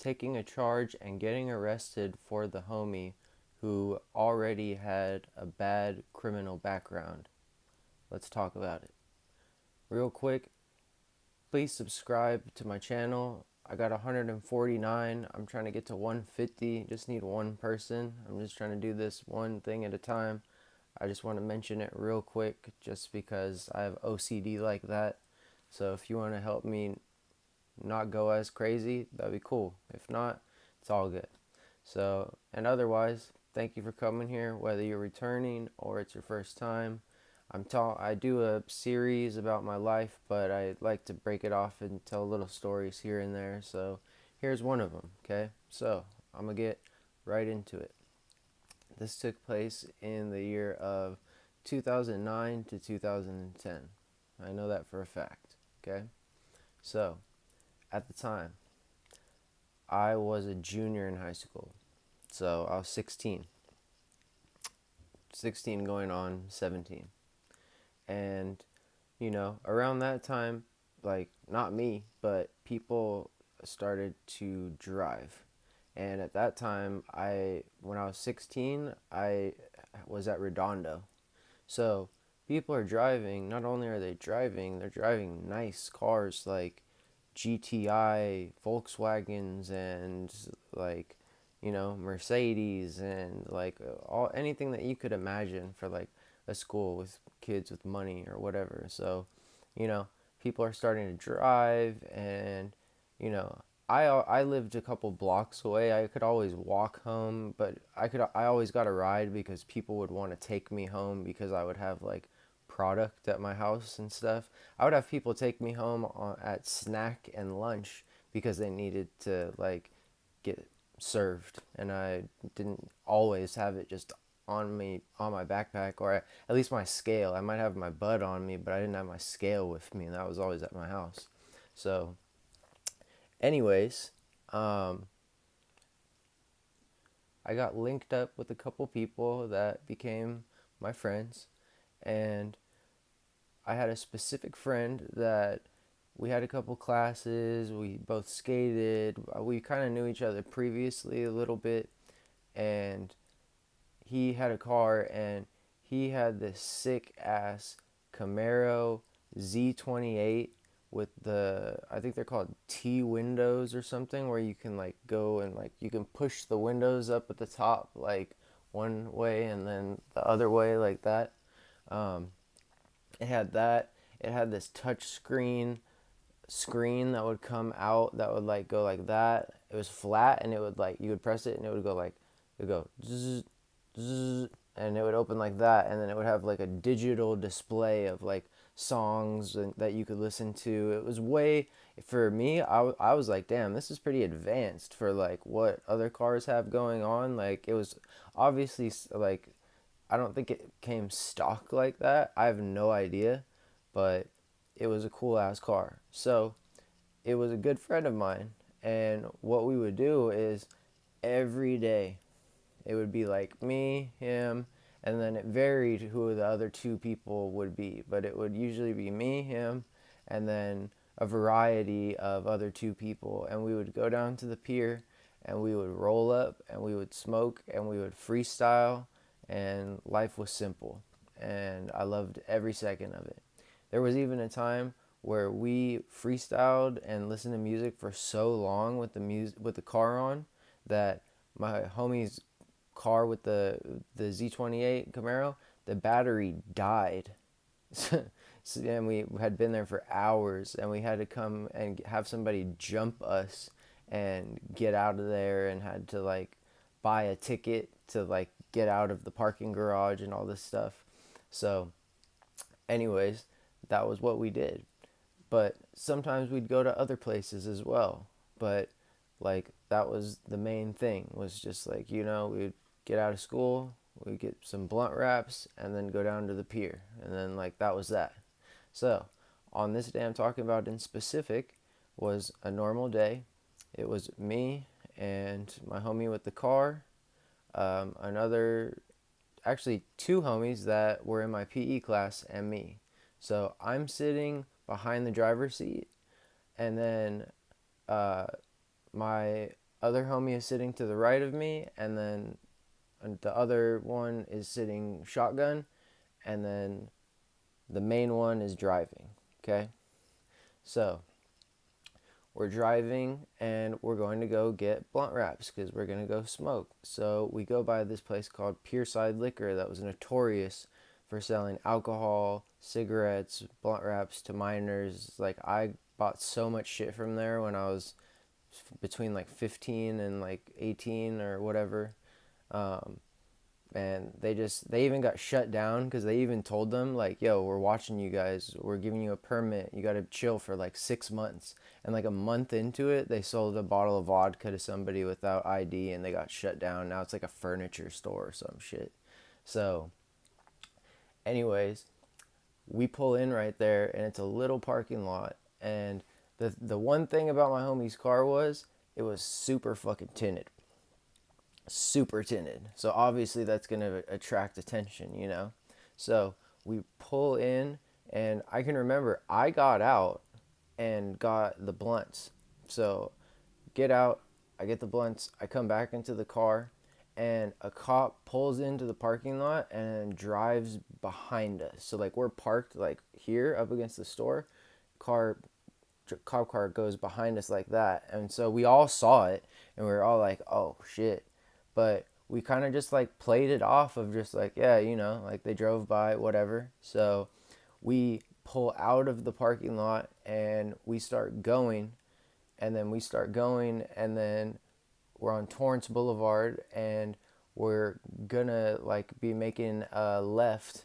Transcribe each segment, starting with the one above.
taking a charge and getting arrested for the homie who already had a bad criminal background. Let's talk about it. Real quick, please subscribe to my channel. I got 149. I'm trying to get to 150. Just need one person. I'm just trying to do this one thing at a time. I just want to mention it real quick just because I have OCD like that. So if you want to help me not go as crazy, that'd be cool. If not, it's all good. So, and otherwise, thank you for coming here, whether you're returning or it's your first time. I do a series about my life, but I like to break it off and tell little stories here and there. So, here's one of them, okay? So, I'm going to get right into it. This took place in the year of 2009 to 2010. I know that for a fact, okay? So, at the time, I was a junior in high school. So, I was 16. 16 going on 17. And, around that time, like, not me, but people started to drive. And at that time, when I was 16, I was at Redondo. So people are driving. Not only are they driving, they're driving nice cars like GTI, Volkswagens, and like Mercedes, and like all anything that you could imagine for like a school with kids with money or whatever. So, you know, people are starting to drive, and you know, I lived a couple blocks away. I could always walk home, but I always got a ride because people would want to take me home because I would have like product at my house and stuff. I would have people take me home at snack and lunch because they needed to like get served, and I didn't always have it just on me on my backpack, or at least my scale. I might have my bud on me, but I didn't have my scale with me, and that was always at my house. So, anyways, um, I got linked up with a couple people that became my friends, and I had a specific friend that we had a couple classes. We both skated. We kind of knew each other previously a little bit, and he had a car, and he had this sick ass Camaro Z28 with I think they're called T windows or something, where you can like go and like you can push the windows up at the top like one way and then the other way like that. Um, it had that. It had this touch screen that would come out that would like go like that. It was flat, and it would like you would press it and it would go like it would go zzz, zzz, and it would open like that, and then it would have like a digital display of like songs that you could listen to. It was way for me. I was like, damn, this is pretty advanced for like what other cars have going on. Like it was obviously like I don't think it came stock like that. I have no idea, but it was a cool ass car. So it was a good friend of mine, and what we would do is every day it would be like me, him, and then it varied who the other two people would be, but it would usually be me, him, and then a variety of other two people, and we would go down to the pier and we would roll up and we would smoke and we would freestyle, and life was simple, and I loved every second of it. There was even a time where we freestyled and listened to music for so long with the car on that my homie's car with the Z28 Camaro, the battery died. And we had been there for hours, and we had to come and have somebody jump us and get out of there, and had to like buy a ticket to like get out of the parking garage and all this stuff. So, anyways, that was what we did. But sometimes we'd go to other places as well. But like that was the main thing, was just like, we'd get out of school, we'd get some blunt wraps, and then go down to the pier. And then like that was that. So on this day I'm talking about in specific was a normal day. It was me and my homie with the car, another, actually two homies that were in my PE class, and me. So I'm sitting behind the driver's seat, and then uh, my other homie is sitting to the right of me, and then the other one is sitting shotgun, and then the main one is driving. Okay, so we're driving and we're going to go get blunt wraps because we're going to go smoke. So we go by this place called Pierside Liquor that was notorious for selling alcohol, cigarettes, blunt wraps to minors. Like, I bought so much shit from there when I was between like 15 and like 18 or whatever. Um, and they even got shut down because they even told them, like, yo, we're watching you guys, we're giving you a permit, you got to chill for like 6 months. And like a month into it, they sold a bottle of vodka to somebody without ID, and they got shut down. Now it's like a furniture store or some shit. So anyways, we pull in right there, and it's a little parking lot. And the one thing about my homie's car was it was super fucking tinted, super tinted. So obviously that's going to attract attention, you know? So we pull in, and I can remember I got out and got the blunts. So get out, I get the blunts, I come back into the car, and a cop pulls into the parking lot and drives behind us. So like we're parked like here up against the store, car cop car goes behind us like that. And so we all saw it, and we were all like, oh shit. But we kind of just like played it off of just like, yeah, you know, like they drove by, whatever. So we pull out of the parking lot and we start going, and then we're on Torrance Boulevard, and we're gonna like be making a left,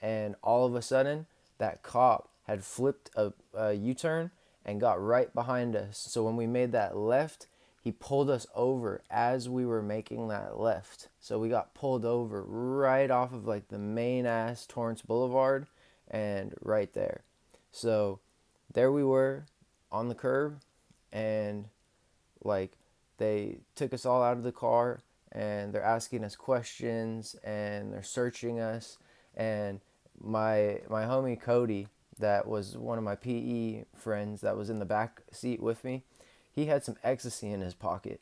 and all of a sudden that cop had flipped a U-turn and got right behind us. So when we made that left, he pulled us over as we were making that left. So we got pulled over right off of like the main ass Torrance Boulevard, and right there. So there we were on the curb, and like they took us all out of the car, and they're asking us questions, and they're searching us. And my homie Cody, that was one of my PE friends that was in the back seat with me, he had some ecstasy in his pocket,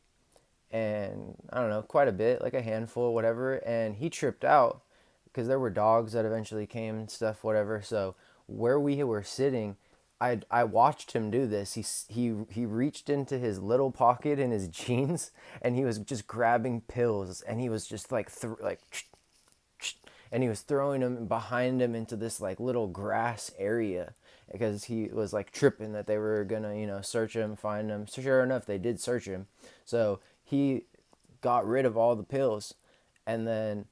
and I don't know, quite a bit, like a handful, whatever. And he tripped out because there were dogs that eventually came and stuff, whatever. So where we were sitting, I watched him do this. He reached into his little pocket in his jeans, and he was just grabbing pills, and he was just like and he was throwing them behind him into this like little grass area because he was like tripping that they were gonna, you know, search him, find him. So sure enough, they did search him. So he got rid of all the pills, and then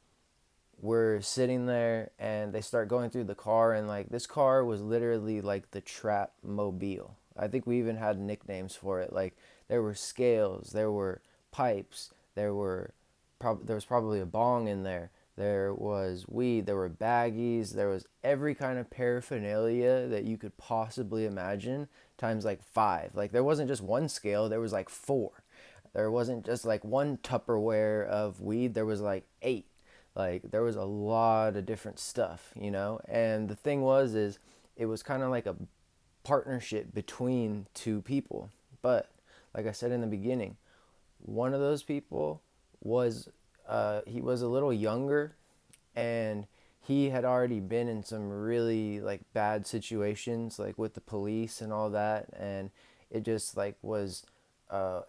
we're sitting there, and they start going through the car, and like this car was literally like the trap mobile. I think we even had nicknames for it. Like there were scales, there were pipes, there was probably a bong in there. There was weed, there were baggies, there was every kind of paraphernalia that you could possibly imagine times like five. Like there wasn't just one scale, there was like four. There wasn't just like one Tupperware of weed, there was like eight. Like there was a lot of different stuff, you know? And the thing was is it was kind of like a partnership between two people. But like I said in the beginning, one of those people was he was a little younger, and he had already been in some really like bad situations like with the police and all that. And it just like was uh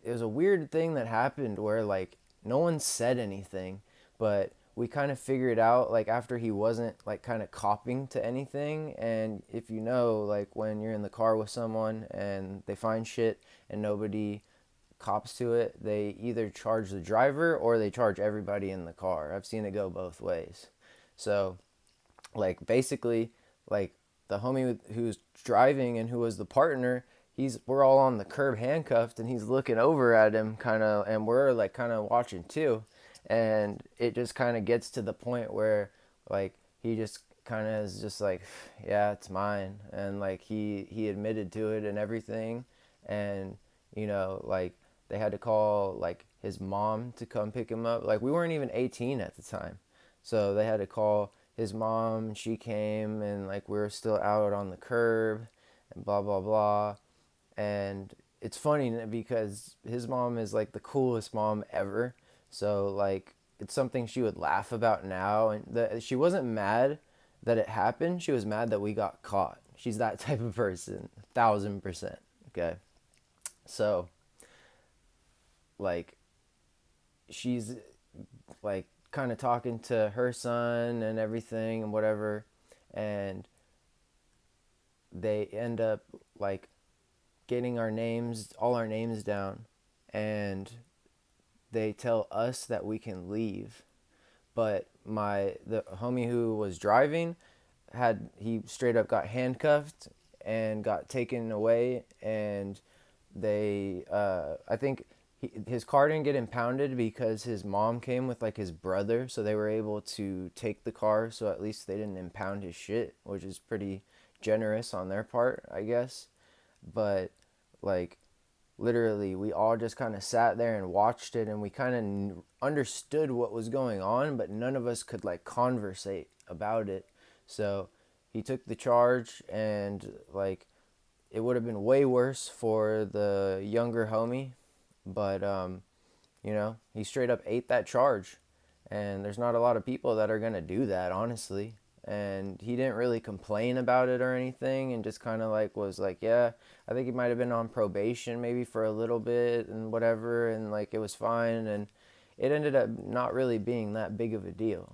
it was a weird thing that happened where like no one said anything, but we kind of figured out like after he wasn't like kind of copping to anything. And if you know, like when you're in the car with someone and they find shit and nobody cops to it, they either charge the driver or they charge everybody in the car. I've seen it go both ways. So like basically, like the homie who's driving and who was the partner, we're all on the curb handcuffed, and he's looking over at him kind of, and we're like kind of watching too. And it just kind of gets to the point where like he just kind of is just like, yeah, it's mine. And like he admitted to it and everything. And you know, like they had to call like his mom to come pick him up. Like we weren't even 18 at the time, so they had to call his mom. She came, and like we were still out on the curb and blah blah blah. And it's funny because his mom is like the coolest mom ever. So like it's something she would laugh about now, and she wasn't mad that it happened. She was mad that we got caught. She's that type of person, 1,000%. Okay, so like she's like kind of talking to her son and everything and whatever, and they end up like getting all our names down, and they tell us that we can leave. But the homie who was driving he straight up got handcuffed and got taken away, and I think his car didn't get impounded because his mom came with like his brother, so they were able to take the car, so at least they didn't impound his shit, which is pretty generous on their part, I guess. But like literally we all just kind of sat there and watched it, and we kind of understood what was going on, but none of us could like conversate about it. So he took the charge, and like it would have been way worse for the younger homie, but he straight up ate that charge, and there's not a lot of people that are going to do that, honestly. And he didn't really complain about it or anything, and just kind of like was like, yeah, I think he might have been on probation maybe for a little bit and whatever, and like it was fine. And it ended up not really being that big of a deal.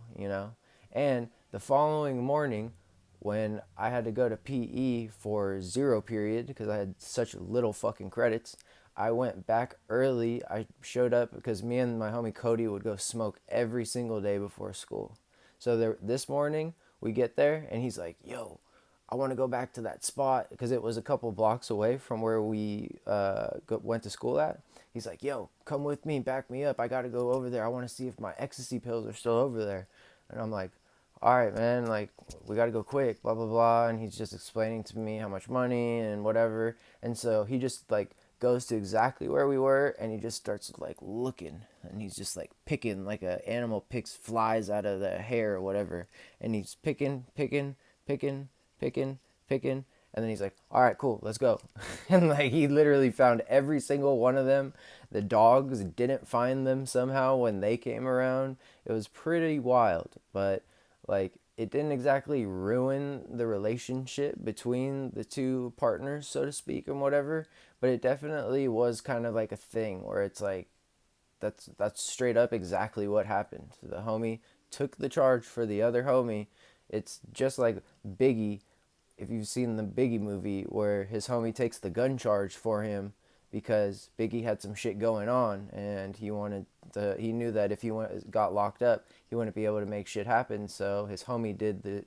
And the following morning, when I had to go to PE for zero period because I had such little fucking credits, I went back early. I showed up because me and my homie Cody would go smoke every single day before school. So this morning we get there, and he's like, "Yo, I want to go back to that spot," because it was a couple blocks away from where we went to school at. He's like, "Yo, come with me, back me up. I got to go over there. I want to see if my ecstasy pills are still over there." And I'm like, "All right, man, like we got to go quick, blah blah blah." And he's just explaining to me how much money and whatever. And so he just like goes to exactly where we were, and he just starts like looking, and he's just like picking like a animal picks flies out of the hair or whatever, and he's picking, and then he's like, "All right, cool, let's go." And like he literally found every single one of them. The dogs didn't find them somehow when they came around. It was pretty wild, but like it didn't exactly ruin the relationship between the two partners, so to speak, and whatever. But it definitely was kind of like a thing where it's like that's straight up exactly what happened. The homie took the charge for the other homie. It's just like Biggie, if you've seen the Biggie movie, where his homie takes the gun charge for him because Biggie had some shit going on, and he knew that if got locked up, he wouldn't be able to make shit happen. So his homie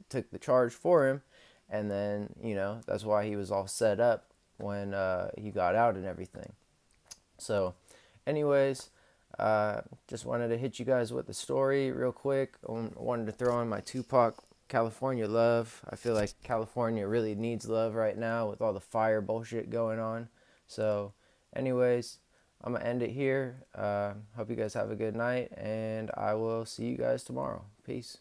took the charge for him, and then that's why he was all set up when he got out and everything. So, anyways, just wanted to hit you guys with the story real quick. I wanted to throw in my Tupac California love. I feel like California really needs love right now with all the fire bullshit going on. So, anyways, I'm going to end it here. Hope you guys have a good night, and I will see you guys tomorrow. Peace.